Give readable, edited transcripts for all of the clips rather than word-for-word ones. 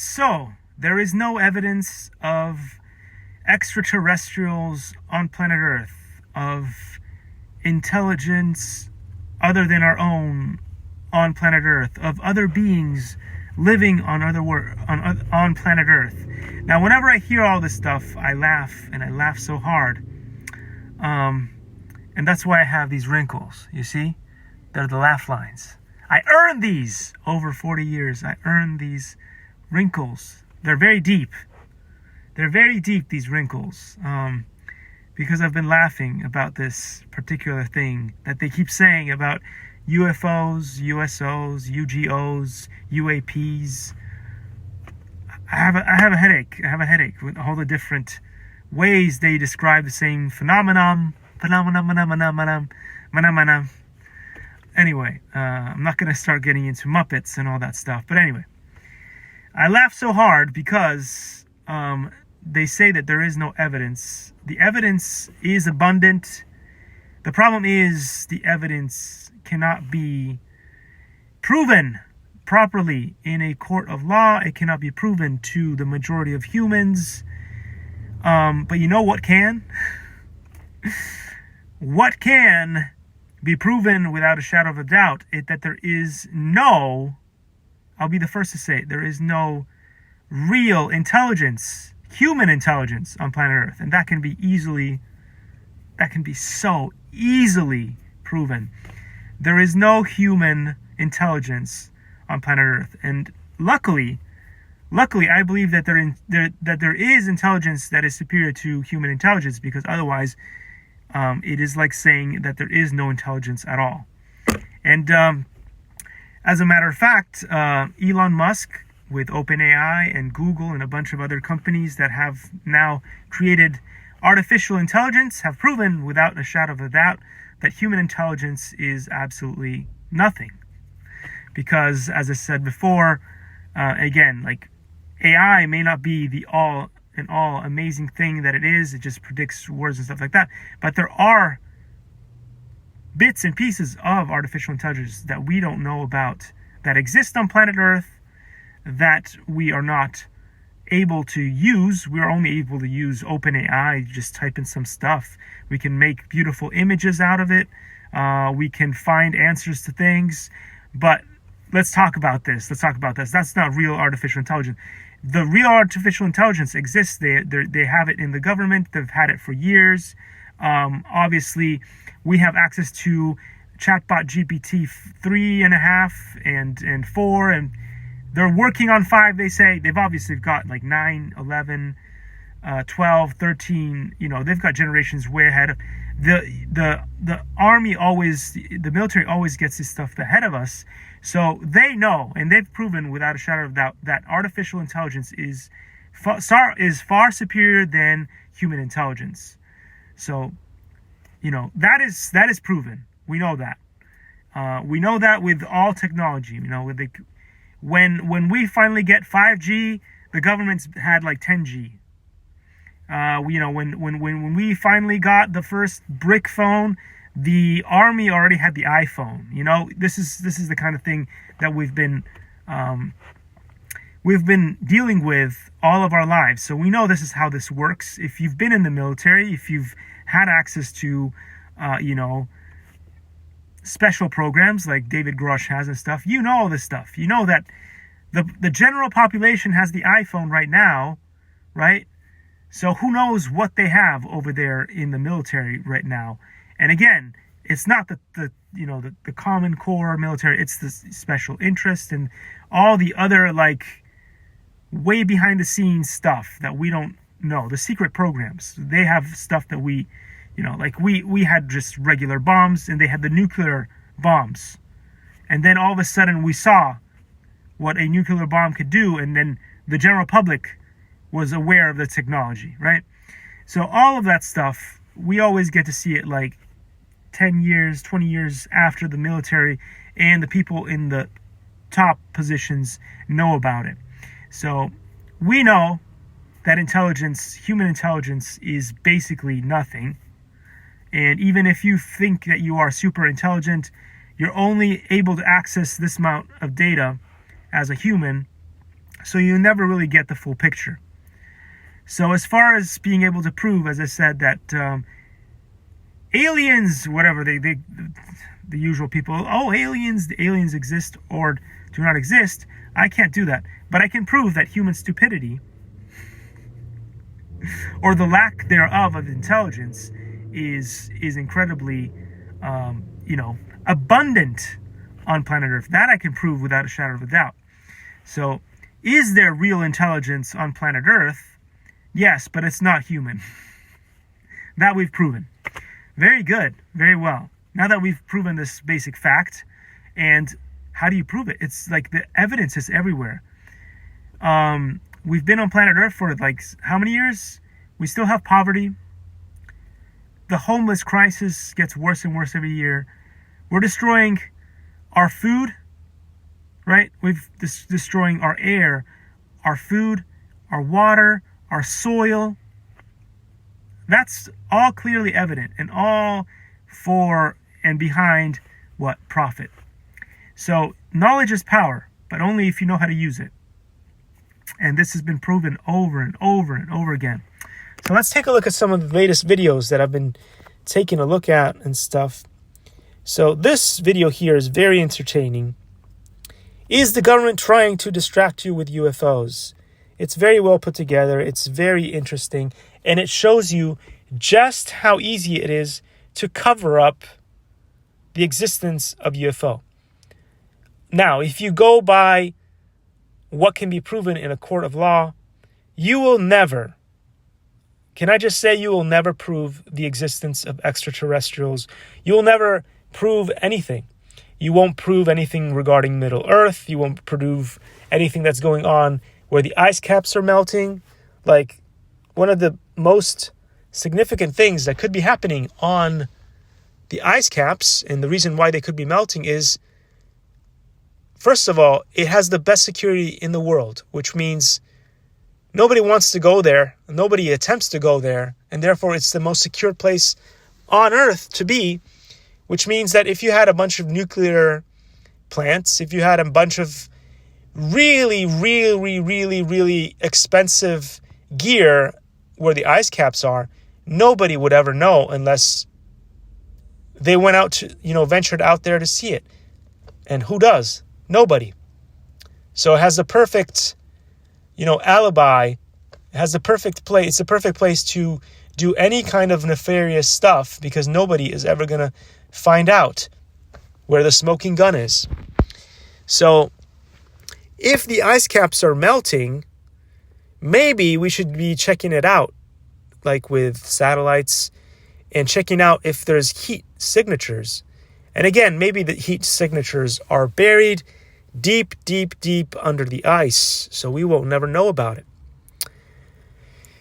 So, there is no evidence of extraterrestrials on planet Earth, of intelligence other than our own on planet Earth, of other beings living on on planet Earth. Now, whenever I hear all this stuff, I laugh, and I laugh so hard. And that's why I have these wrinkles, you see? They're the laugh lines. I earned these over 40 years. I earned these wrinkles. They're very deep. They're very deep, these wrinkles. Because I've been laughing about this particular thing that they keep saying about UFOs, USOs, UGOs, UAPs. I have a headache. I have a headache with all the different ways they describe the same phenomenon. Anyway, I'm not going to start getting into Muppets and all that stuff. But anyway, I laugh so hard because they say that there is no evidence. The evidence is abundant. The problem is the evidence cannot be proven properly in a court of law. It cannot be proven to the majority of humans. But you know what can? What can be proven without a shadow of a doubt is that there is no, I'll be the first to say it, there is no real intelligence, human intelligence on planet Earth. And that can be so easily proven. There is no human intelligence on planet Earth. And luckily, I believe that there is intelligence that is superior to human intelligence, because otherwise, it is like saying that there is no intelligence at all. And as a matter of fact, Elon Musk with OpenAI and Google and a bunch of other companies that have now created artificial intelligence have proven without a shadow of a doubt that human intelligence is absolutely nothing. Because, as I said before, again, like AI may not be the all amazing thing that it is. It just predicts words and stuff like that. But there are bits and pieces of artificial intelligence that we don't know about that exist on planet Earth that we are not able to use. We're only able to use OpenAI. Just type in some stuff. We can make beautiful images out of it. We can find answers to things. But let's talk about this. That's not real artificial intelligence. The real artificial intelligence exists. They have it in the government. They've had it for years. Obviously, we have access to chatbot GPT 3.5 and 4, and they're working on 5. They say they've obviously got like 9, 11, 12, 13. They've got generations way ahead. The army always, the military always gets this stuff ahead of us. So they know, and they've proven without a shadow of doubt that artificial intelligence is far superior than human intelligence. So, that is proven. We know that. We know that with all technology. When we finally get 5G, the government's had like 10G. When we finally got the first brick phone, the army already had the iPhone. This is the kind of thing that we've been dealing with all of our lives. So we know this is how this works. If you've been in the military, if you've had access to, special programs like David Grosh has and stuff, all this stuff. You know that the general population has the iPhone right now, right? So who knows what they have over there in the military right now. And again, it's not the common core military, it's the special interest and all the other like way behind the scenes stuff that we don't know. The secret programs, they have stuff that we had just regular bombs, and they had the nuclear bombs. And then all of a sudden we saw what a nuclear bomb could do, and then the general public was aware of the technology, right? So all of that stuff, we always get to see it like 10 years, 20 years after the military and the people in the top positions know about it. So we know that human intelligence is basically nothing. And even if you think that you are super intelligent, you're only able to access this amount of data as a human So you never really get the full picture. So as far as being able to prove, as I said, that aliens, whatever, the usual people, the aliens exist or do not exist, I can't do that. But I can prove that human stupidity, or the lack thereof of intelligence, is incredibly, abundant on planet Earth. That I can prove without a shadow of a doubt. So, is there real intelligence on planet Earth? Yes, but it's not human. That we've proven. Very good. Very well. Now that we've proven this basic fact, and how do you prove it? It's like the evidence is everywhere. We've been on planet Earth for like how many years? We still have poverty. The homeless crisis gets worse and worse every year. We're destroying our food, right? We've destroying our air, our food, our water, our soil. That's all clearly evident, and all for and behind what? Profit. So knowledge is power, but only if you know how to use it. And this has been proven over and over and over again. So let's take a look at some of the latest videos that I've been taking a look at and stuff. So this video here is very entertaining. Is the government trying to distract you with UFOs? It's very well put together. It's very interesting. And it shows you just how easy it is to cover up the existence of UFO. Now, if you go by what can be proven in a court of law, you will never, can I just say, you will never prove the existence of extraterrestrials. You will never prove anything. You won't prove anything regarding Middle Earth. You won't prove anything that's going on where the ice caps are melting. Like, one of the most significant things that could be happening on the ice caps, and the reason why they could be melting is, first of all, it has the best security in the world, which means nobody wants to go there, nobody attempts to go there, and therefore it's the most secure place on Earth to be, which means that if you had a bunch of nuclear plants, if you had a bunch of really, really, really, really expensive gear where the ice caps are, nobody would ever know unless they went out to, ventured out there to see it. And who does? Nobody. So it has the perfect, alibi. It has the perfect place. It's the perfect place to do any kind of nefarious stuff because nobody is ever going to find out where the smoking gun is. So if the ice caps are melting, maybe we should be checking it out, like with satellites, and checking out if there's heat signatures. And again, maybe the heat signatures are buried deep, deep, deep under the ice, so we will never know about it.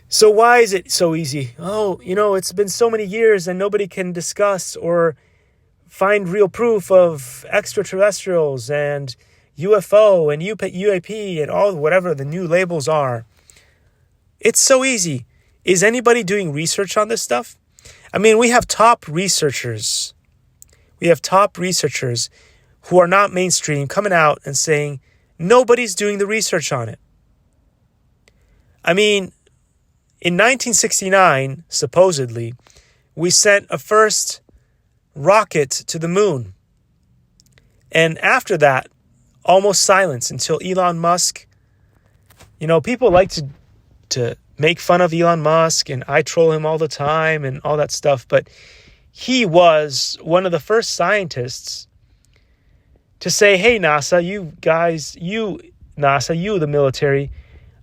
So why is it so easy? It's been so many years and nobody can discuss or find real proof of extraterrestrials and UFO and UAP and all whatever the new labels are. It's so easy. Is anybody doing research on this stuff? I mean, we have top researchers. We have top researchers who are not mainstream coming out and saying nobody's doing the research on it. I mean, in 1969, supposedly, we sent a first rocket to the moon. And after that, almost silence until Elon Musk. People like to make fun of Elon Musk, and I troll him all the time and all that stuff, but he was one of the first scientists to say, hey, NASA, the military,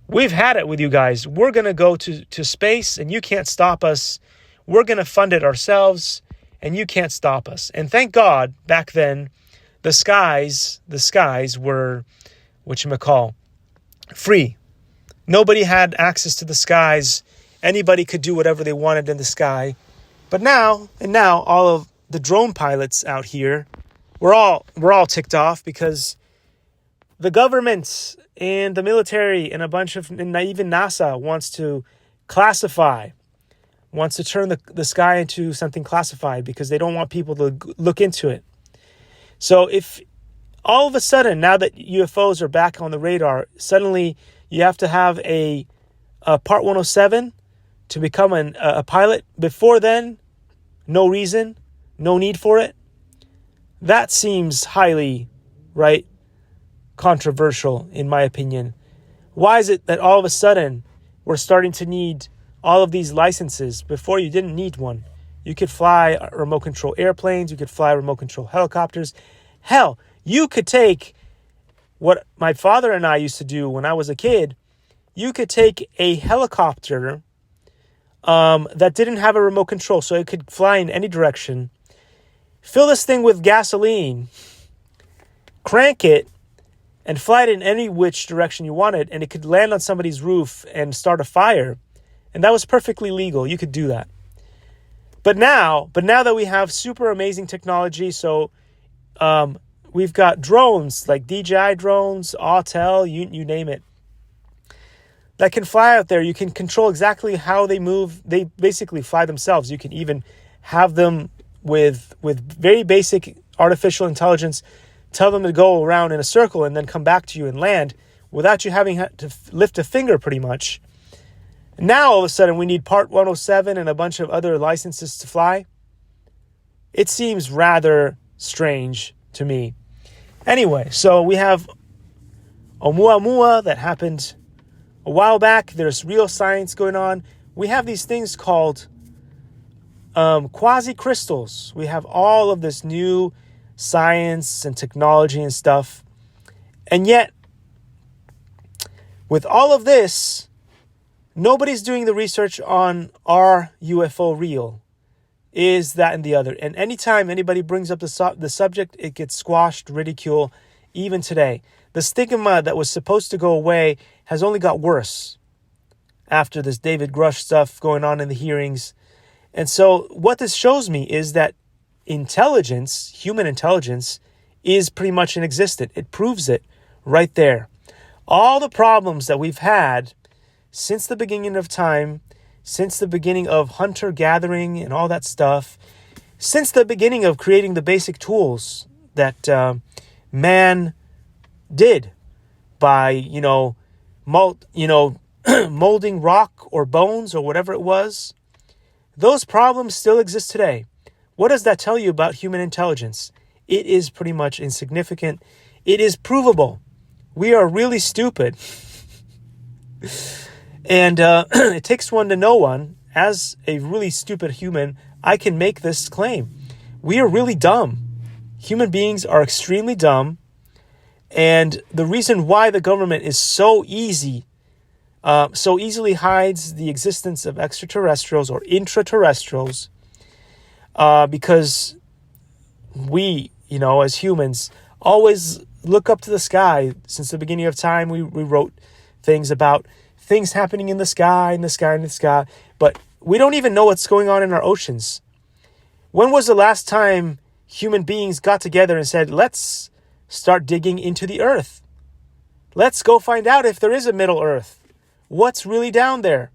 we've had it with you guys. We're going to go to space, and you can't stop us. We're going to fund it ourselves, and you can't stop us. And thank God, back then, the skies were, free. Nobody had access to the skies. Anybody could do whatever they wanted in the sky. But now all of the drone pilots out here, we're all ticked off because the government and the military and and even NASA wants to turn the sky into something classified because they don't want people to look into it. So if all of a sudden, now that UFOs are back on the radar, suddenly you have to have a Part 107 to become a pilot. Before then, no reason, no need for it. That seems highly, right, controversial, in my opinion. Why is it that all of a sudden we're starting to need all of these licenses? Before, you didn't need one. You could fly remote control airplanes. You could fly remote control helicopters. Hell, you could take what my father and I used to do when I was a kid. You could take a helicopter that didn't have a remote control, so it could fly in any direction. Fill this thing with gasoline, crank it, and fly it in any which direction you wanted, and it could land on somebody's roof and start a fire. And that was perfectly legal. You could do that. But now that we have super amazing technology, so we've got drones like DJI drones, Autel, you name it, that can fly out there. You can control exactly how they move. They basically fly themselves. You can even have them with very basic artificial intelligence, tell them to go around in a circle and then come back to you and land without you having to lift a finger, pretty much. Now, all of a sudden, we need Part 107 and a bunch of other licenses to fly. It seems rather strange to me. Anyway, so we have Oumuamua that happened a while back. There's real science going on. We have these things called quasi-crystals. We have all of this new science and technology and stuff. And yet, with all of this, nobody's doing the research on, are UFO real? Is that and the other? And anytime anybody brings up the subject, it gets squashed, ridiculed, even today. The stigma that was supposed to go away has only got worse after this David Grush stuff going on in the hearings. And so what this shows me is that intelligence, human intelligence, is pretty much inexistent. It proves it right there. All the problems that we've had since the beginning of time, since the beginning of hunter-gathering and all that stuff, since the beginning of creating the basic tools that man did by, molding rock or bones or whatever it was, those problems still exist today. What does that tell you about human intelligence? It is pretty much insignificant. It is provable. We are really stupid. And it takes one to know one. As a really stupid human, I can make this claim. We are really dumb. Human beings are extremely dumb. And the reason why the government is so easily hides the existence of extraterrestrials or intraterrestrials, because we, as humans, always look up to the sky. Since the beginning of time, we wrote things about things happening in the sky, but we don't even know what's going on in our oceans. When was the last time human beings got together and said, let's start digging into the earth? Let's go find out if there is a middle earth. What's really down there?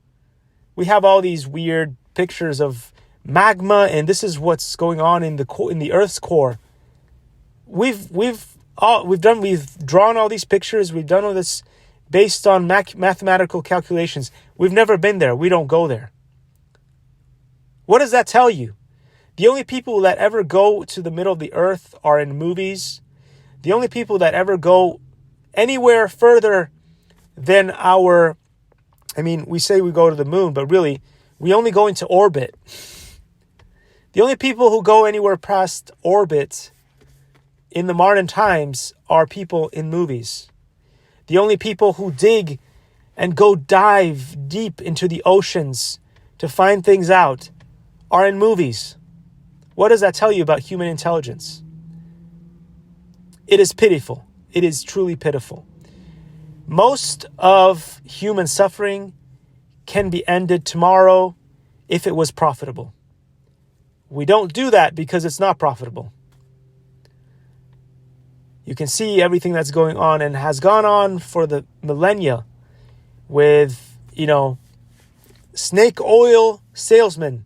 We have all these weird pictures of magma, and this is what's going on in the Earth's core. We've drawn all these pictures. We've done all this based on mathematical calculations. We've never been there. We don't go there. What does that tell you? The only people that ever go to the middle of the earth are in movies. The only people that ever go anywhere further than we say we go to the moon, but really, we only go into orbit. The only people who go anywhere past orbit in the modern times are people in movies. The only people who dig and go dive deep into the oceans to find things out are in movies. What does that tell you about human intelligence? It is pitiful. It is truly pitiful. Most of human suffering can be ended tomorrow if it was profitable. We don't do that because it's not profitable. You can see everything that's going on and has gone on for the millennia with, snake oil salesmen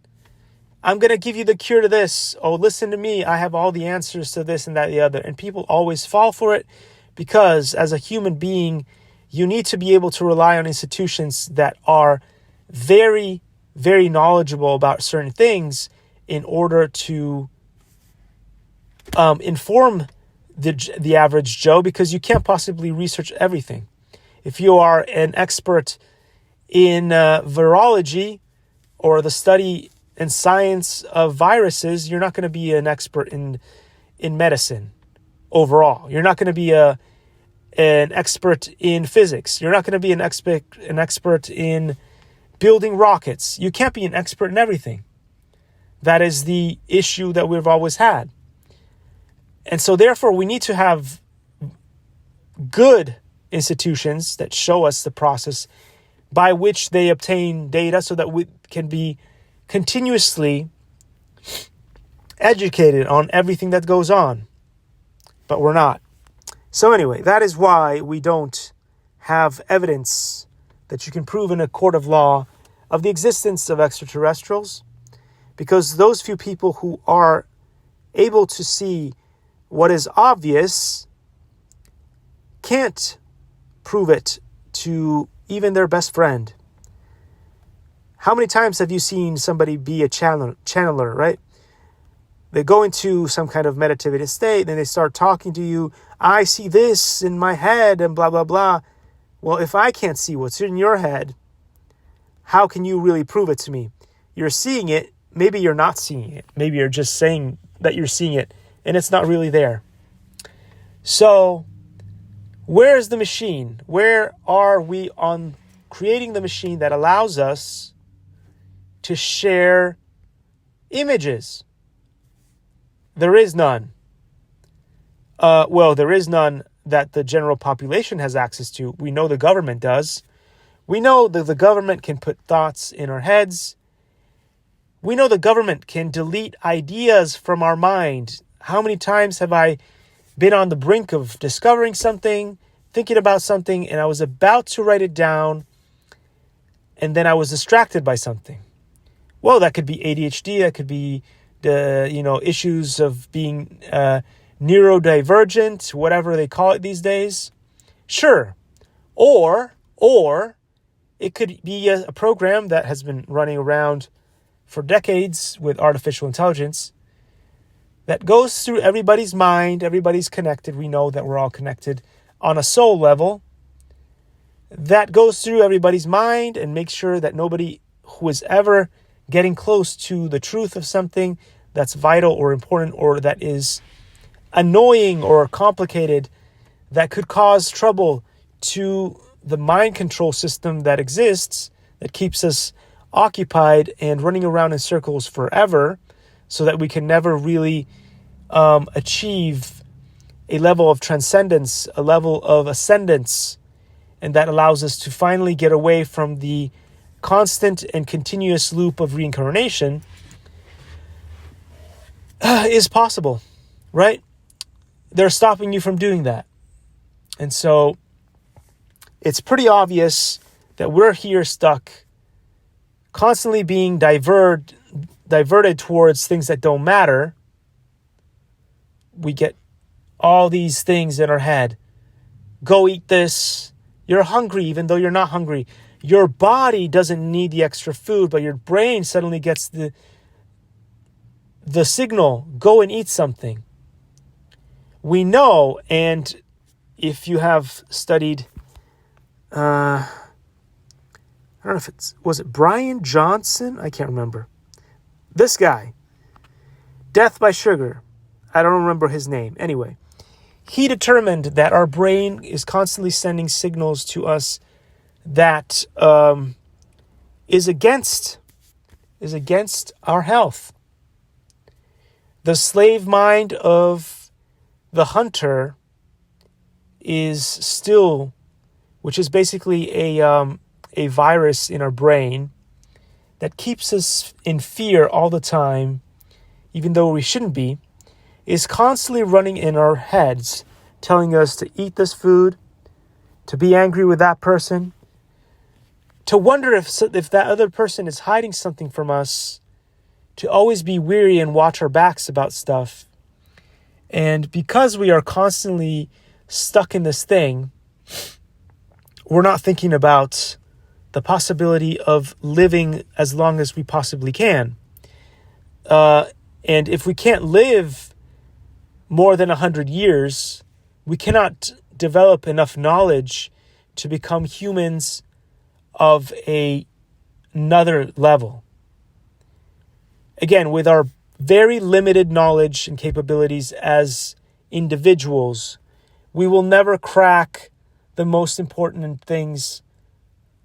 I'm going to give you the cure to this. Oh, listen to me. I have all the answers to this and that and the other. And people always fall for it because as a human being, you need to be able to rely on institutions that are very, very knowledgeable about certain things in order to inform the average Joe, because you can't possibly research everything. If you are an expert in virology or the study and science of viruses, you're not going to be an expert in medicine overall. You're not going to be an expert in physics. You're not going to be an expert in building rockets. You can't be an expert in everything. That is the issue that we've always had. And so therefore we need to have good institutions that show us the process by which they obtain data so that we can be continuously educated on everything that goes on. But we're not. So anyway, that is why we don't have evidence that you can prove in a court of law of the existence of extraterrestrials, because those few people who are able to see what is obvious can't prove it to even their best friend. How many times have you seen somebody be a channeler, right? They go into some kind of meditative state, then they start talking to you. I see this in my head and blah, blah, blah. Well, if I can't see what's in your head, how can you really prove it to me? You're seeing it. Maybe you're not seeing it. Maybe you're just saying that you're seeing it and it's not really there. So where's the machine? Where are we on creating the machine that allows us to share images? There is none. There is none that the general population has access to. We know the government does. We know that the government can put thoughts in our heads. We know the government can delete ideas from our mind. How many times have I been on the brink of discovering something, thinking about something, and I was about to write it down, and then I was distracted by something? Well, that could be ADHD. That could be the issues of being neurodivergent, whatever they call it these days. Sure. Or it could be a program that has been running around for decades with artificial intelligence that goes through everybody's mind. Everybody's connected. We know that we're all connected on a soul level. That goes through everybody's mind and makes sure that nobody who is ever getting close to the truth of something that's vital or important or that is annoying or complicated, that could cause trouble to the mind control system that exists, that keeps us occupied and running around in circles forever, so that we can never really achieve a level of transcendence, a level of ascendance, and that allows us to finally get away from the constant and continuous loop of reincarnation, is possible, right? They're stopping you from doing that. And so it's pretty obvious that we're here stuck, constantly being diverted towards things that don't matter. We get all these things in our head. Go eat this. You're hungry even though you're not hungry. Your body doesn't need the extra food, but your brain suddenly gets the signal, go and eat something. We know, and if you have studied, I don't know if was it Brian Johnson? I can't remember. This guy, Death by Sugar. I don't remember his name. Anyway, he determined that our brain is constantly sending signals to us that is against our health. The slave mind of the hunter is still, which is basically a virus in our brain that keeps us in fear all the time, even though we shouldn't be, is constantly running in our heads, telling us to eat this food, to be angry with that person, to wonder if that other person is hiding something from us, to always be weary and watch our backs about stuff. And because we are constantly stuck in this thing, we're not thinking about the possibility of living as long as we possibly can. And if we can't live more than 100 years, we cannot develop enough knowledge to become humans of another level. Again, with our very limited knowledge and capabilities as individuals, we will never crack the most important things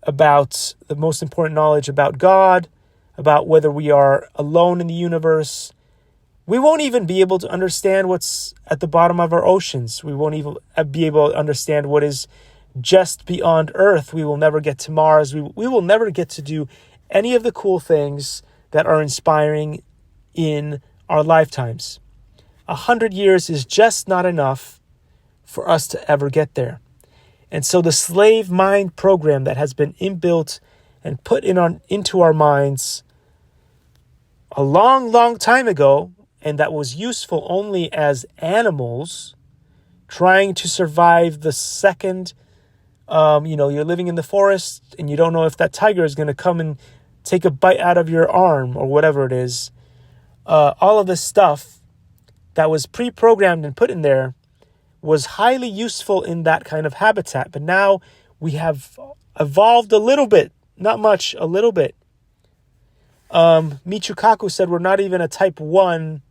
about the most important knowledge about God, about whether we are alone in the universe. We won't even be able to understand what's at the bottom of our oceans. We won't even be able to understand what is just beyond Earth. We will never get to Mars. We will never get to do any of the cool things that are inspiring in our lifetimes. 100 years is just not enough for us to ever get there. And so the slave mind program that has been inbuilt and put into our minds a long, long time ago, and that was useful only as animals trying to survive the second, you're living in the forest and you don't know if that tiger is going to come and take a bite out of your arm or whatever it is. All of this stuff that was pre-programmed and put in there was highly useful in that kind of habitat. But now we have evolved a little bit, not much, a little bit. Michio Kaku said we're not even a type 1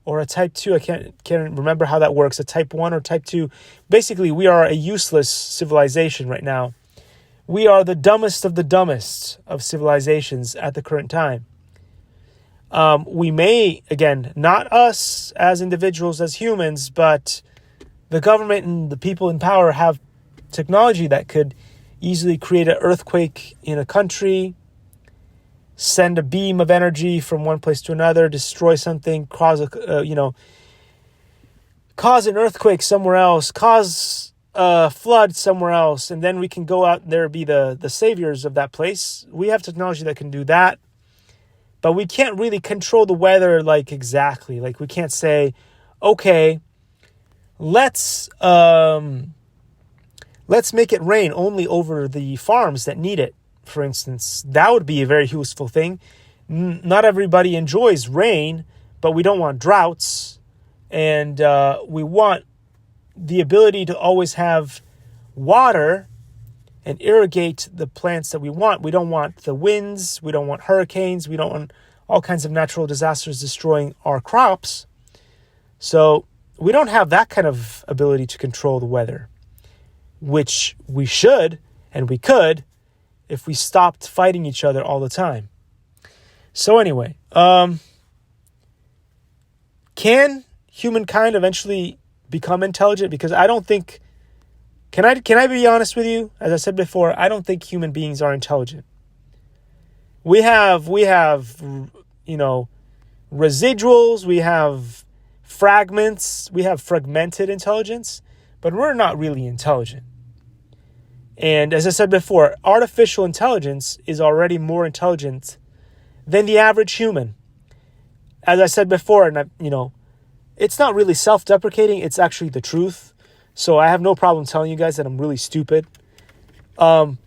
or a type 2. I can't remember how that works, a type 1 or type 2. Basically, we are a useless civilization right now. We are the dumbest of civilizations at the current time. We may, again, not us as individuals, as humans, but the government and the people in power have technology that could easily create an earthquake in a country, send a beam of energy from one place to another, destroy something, cause an earthquake somewhere else, cause a flood somewhere else, and then we can go out there and be the saviors of that place. We have technology that can do that, but we can't really control the weather exactly. We can't say, okay, let's make it rain only over the farms that need it, for instance. That would be a very useful thing. Not everybody enjoys rain, but we don't want droughts. And we want the ability to always have water and irrigate the plants that we want. We don't want the winds. We don't want hurricanes. We don't want all kinds of natural disasters destroying our crops. So we don't have that kind of ability to control the weather, which we should and we could if we stopped fighting each other all the time. So anyway, can humankind eventually become intelligent? Because I don't think, can I be honest with you? As I said before, I don't think human beings are intelligent. We have residuals, we have fragments, we have fragmented intelligence, but we're not really intelligent. And as I said before, artificial intelligence is already more intelligent than the average human. As I said before, and it's not really self-deprecating, it's actually the truth. So I have no problem telling you guys that I'm really stupid. And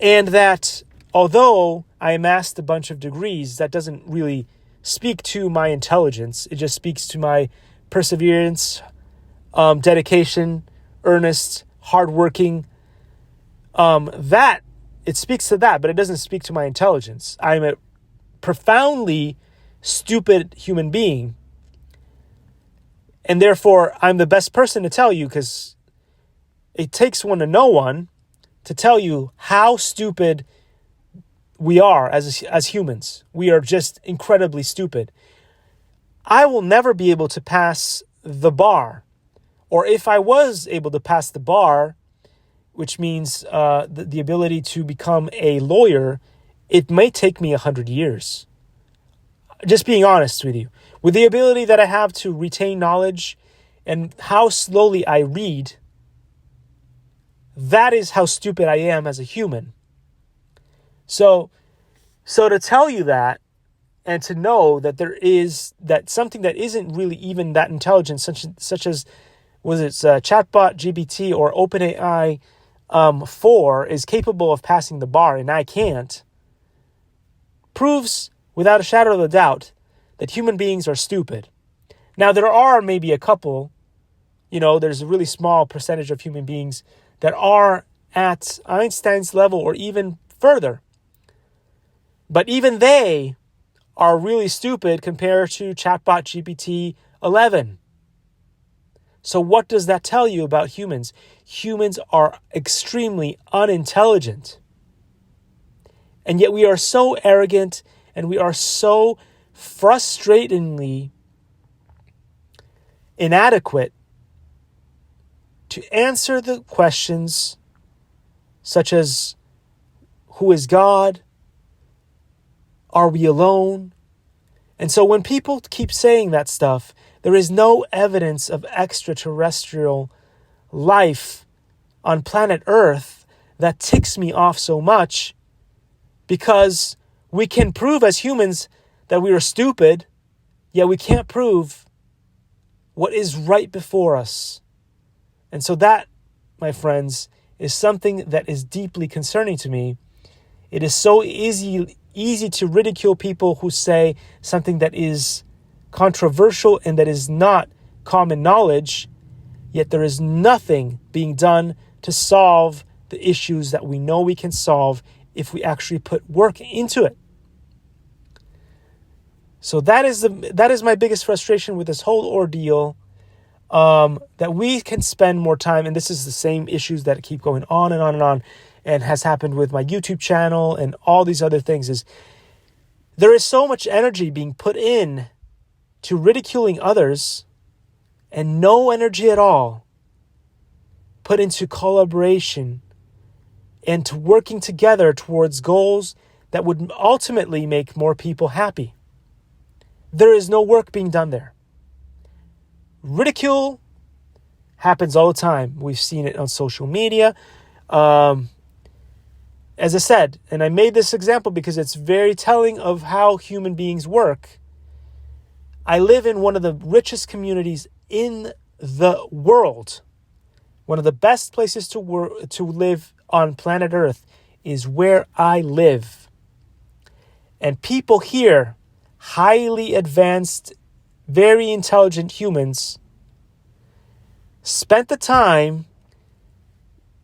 that although I amassed a bunch of degrees, that doesn't really speak to my intelligence. It just speaks to my perseverance, dedication, earnest, hardworking. That it speaks to that, but it doesn't speak to my intelligence. I'm a profoundly stupid human being, and therefore I'm the best person to tell you, because it takes one to know one to tell you how stupid we are as humans. We are just incredibly stupid. I will never be able to pass the bar, or if I was able to pass the bar, which means the ability to become a lawyer, it may take me 100 years. Just being honest with you. With the ability that I have to retain knowledge and how slowly I read, that is how stupid I am as a human. So to tell you that, and to know that there is that something that isn't really even that intelligent, such as was it chatbot GPT or OpenAI 4 is capable of passing the bar and I can't, proves without a shadow of a doubt that human beings are stupid. Now, there are maybe a couple, there's a really small percentage of human beings that are at Einstein's level or even further. But even they are really stupid compared to chatbot GPT 11. So what does that tell you about humans? Humans are extremely unintelligent. And yet we are so arrogant and we are so frustratingly inadequate to answer the questions such as, who is God? Are we alone? And so when people keep saying that stuff, there is no evidence of extraterrestrial life on planet Earth, that ticks me off so much, because we can prove as humans that we are stupid, yet we can't prove what is right before us. And so that, my friends, is something that is deeply concerning to me. It is so easy to ridicule people who say something that is controversial and that is not common knowledge, yet there is nothing being done to solve the issues that we know we can solve if we actually put work into it. So that is my biggest frustration with this whole ordeal, that we can spend more time, and this is the same issues that keep going on and on and on, and has happened with my YouTube channel and all these other things, is there is so much energy being put in to ridiculing others and no energy at all put into collaboration and to working together towards goals that would ultimately make more people happy. There is no work being done there. Ridicule happens all the time. We've seen it on social media. As I said, and I made this example because it's very telling of how human beings work. I live in one of the richest communities in the world. One of the best places to live on planet Earth is where I live. And people here, highly advanced, very intelligent humans, spent the time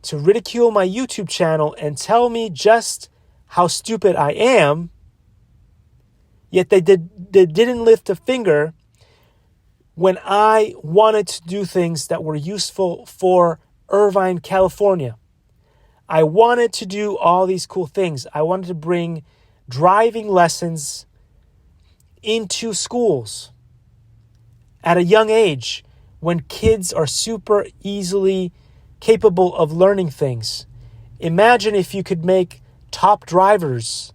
to ridicule my YouTube channel and tell me just how stupid I am, yet they didn't lift a finger when I wanted to do things that were useful for Irvine, California. I wanted to do all these cool things. I wanted to bring driving lessons into schools at a young age when kids are super easily capable of learning things. Imagine if you could make top drivers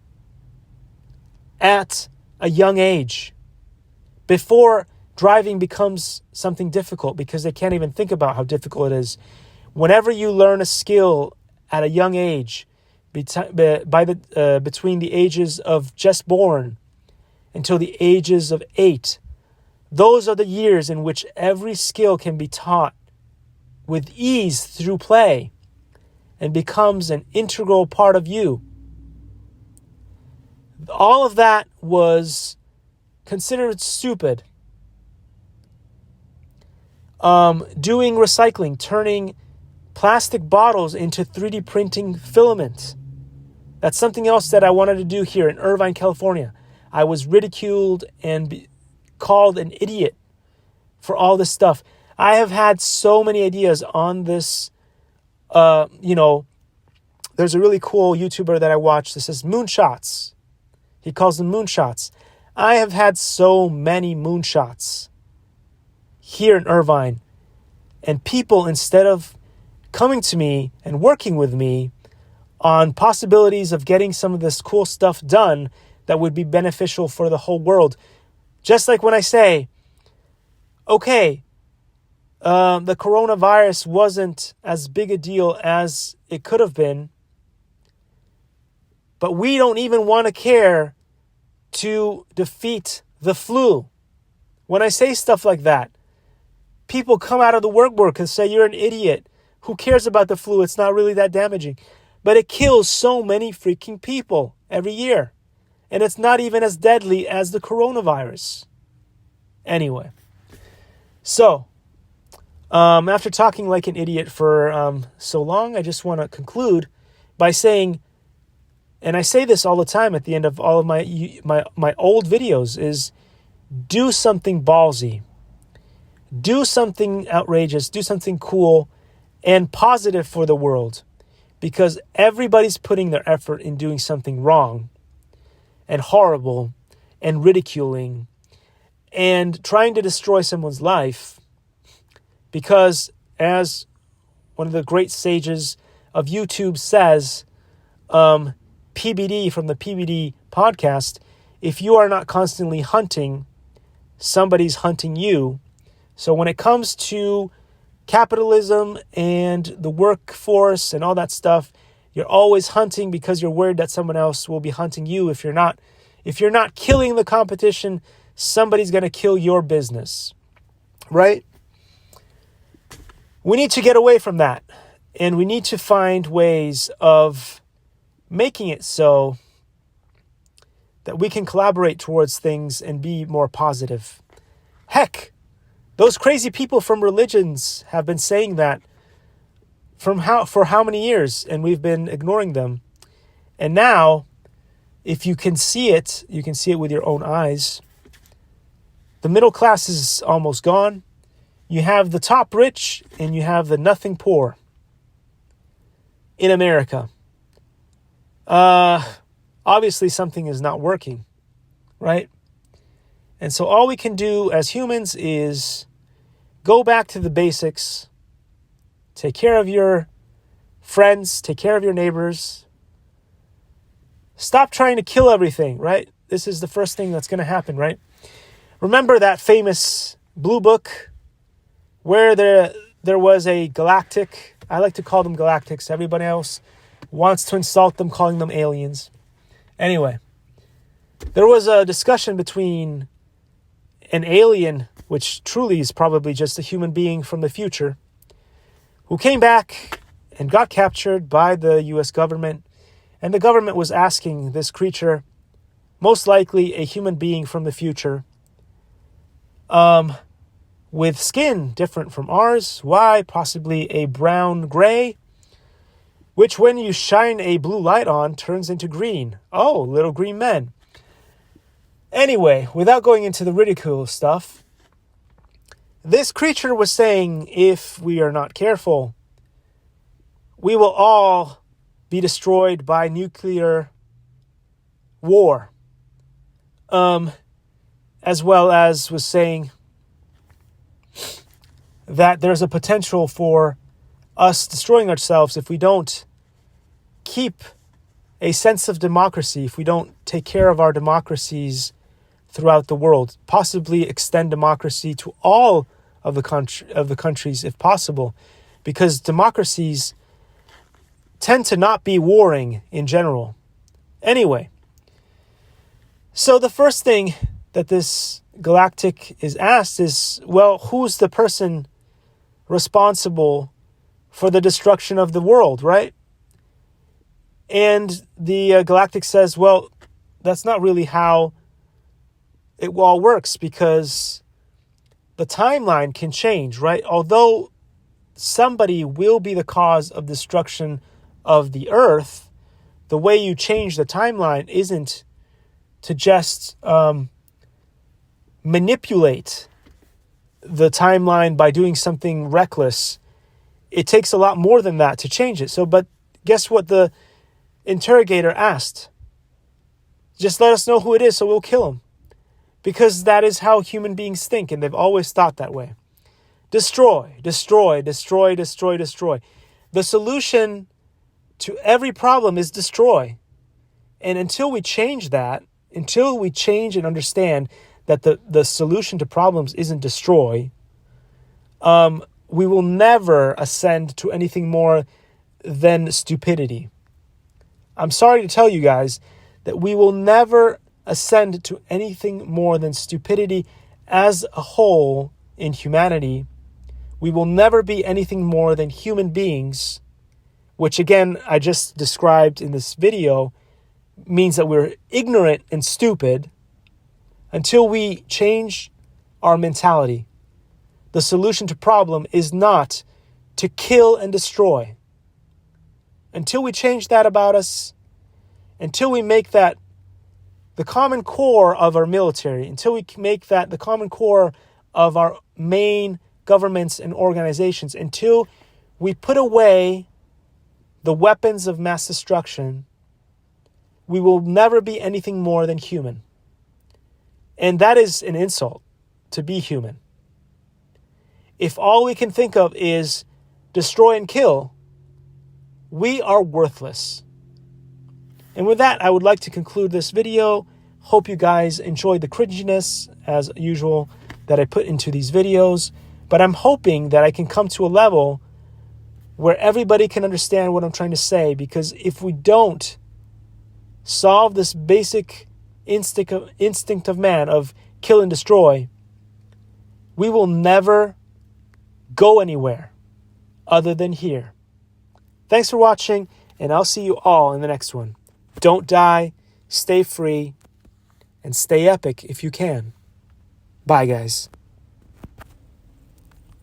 at a young age, before driving becomes something difficult, because they can't even think about how difficult it is. Whenever you learn a skill at a young age, between the ages of just born until the ages of 8, those are the years in which every skill can be taught with ease through play and becomes an integral part of you. All of that was considered stupid. Doing recycling, turning plastic bottles into 3D printing filament. That's something else that I wanted to do here in Irvine, California. I was ridiculed and called an idiot for all this stuff. I have had so many ideas on this. There's a really cool YouTuber that I watch. This is Moonshots. He calls them moonshots. I have had so many moonshots here in Irvine. And people, instead of coming to me and working with me on possibilities of getting some of this cool stuff done that would be beneficial for the whole world, just like when I say, okay, the coronavirus wasn't as big a deal as it could have been, but we don't even want to care to defeat the flu. When I say stuff like that, people come out of the work and say, you're an idiot. Who cares about the flu? It's not really that damaging. But it kills so many freaking people every year. And it's not even as deadly as the coronavirus. Anyway. So, after talking like an idiot for so long, I just want to conclude by saying, and I say this all the time at the end of all of my old videos, is do something ballsy. Do something outrageous. Do something cool and positive for the world. Because everybody's putting their effort in doing something wrong and horrible and ridiculing and trying to destroy someone's life. Because as one of the great sages of YouTube says, PBD from the PBD podcast, if you are not constantly hunting, somebody's hunting you. So when it comes to capitalism and the workforce and all that stuff, you're always hunting because you're worried that someone else will be hunting you. If you're not killing the competition, somebody's going to kill your business. Right? We need to get away from that. And we need to find ways of making it so that we can collaborate towards things and be more positive. Heck, those crazy people from religions have been saying that for how many years, and we've been ignoring them. And now, if you can see it, you can see it with your own eyes. The middle class is almost gone. You have the top rich and you have the nothing poor in America. Obviously something is not working, right? And so all we can do as humans is go back to the basics, take care of your friends, take care of your neighbors, stop trying to kill everything, right? This is the first thing that's going to happen, right? Remember that famous Blue Book where there was a galactic, I like to call them galactics, everybody else wants to insult them, calling them aliens. Anyway, there was a discussion between an alien, which truly is probably just a human being from the future, who came back and got captured by the US government. And the government was asking this creature, most likely a human being from the future, with skin different from ours. Why? Possibly a brown gray, which when you shine a blue light on turns into green. Oh, little green men. Anyway, without going into the ridicule stuff, this creature was saying if we are not careful, we will all be destroyed by nuclear war. As well as was saying that there's a potential for us destroying ourselves if we don't keep a sense of democracy, if we don't take care of our democracies throughout the world, possibly extend democracy to all of the countries if possible, because democracies tend to not be warring in general. Anyway, so the first thing that this galactic is asked is, well, who's the person responsible for the destruction of the world, right? And the galactic says, well, that's not really how it all works, because the timeline can change, right? Although somebody will be the cause of destruction of the earth, the way you change the timeline isn't to just manipulate the timeline by doing something reckless. It takes a lot more than that to change it. So, but guess what the interrogator asked? Just let us know who it is so we'll kill him. Because that is how human beings think, and they've always thought that way. Destroy, destroy, destroy, destroy, destroy. The solution to every problem is destroy. And until we change that, until we change and understand that the solution to problems isn't destroy, we will never ascend to anything more than stupidity. I'm sorry to tell you guys that we will never ascend to anything more than stupidity as a whole in humanity, we will never be anything more than human beings, which again, I just described in this video, means that we're ignorant and stupid until we change our mentality. The solution to problem is not to kill and destroy. Until we change that about us, until we make that the common core of our military, until we make that the common core of our main governments and organizations, until we put away the weapons of mass destruction, we will never be anything more than human. And that is an insult, to be human. If all we can think of is destroy and kill, we are worthless. And with that, I would like to conclude this video. Hope you guys enjoyed the cringiness, as usual, that I put into these videos. But I'm hoping that I can come to a level where everybody can understand what I'm trying to say. Because if we don't solve this basic instinct of man of kill and destroy, we will never go anywhere other than here. Thanks for watching, and I'll see you all in the next one. Don't die, stay free, and stay epic if you can. Bye, guys.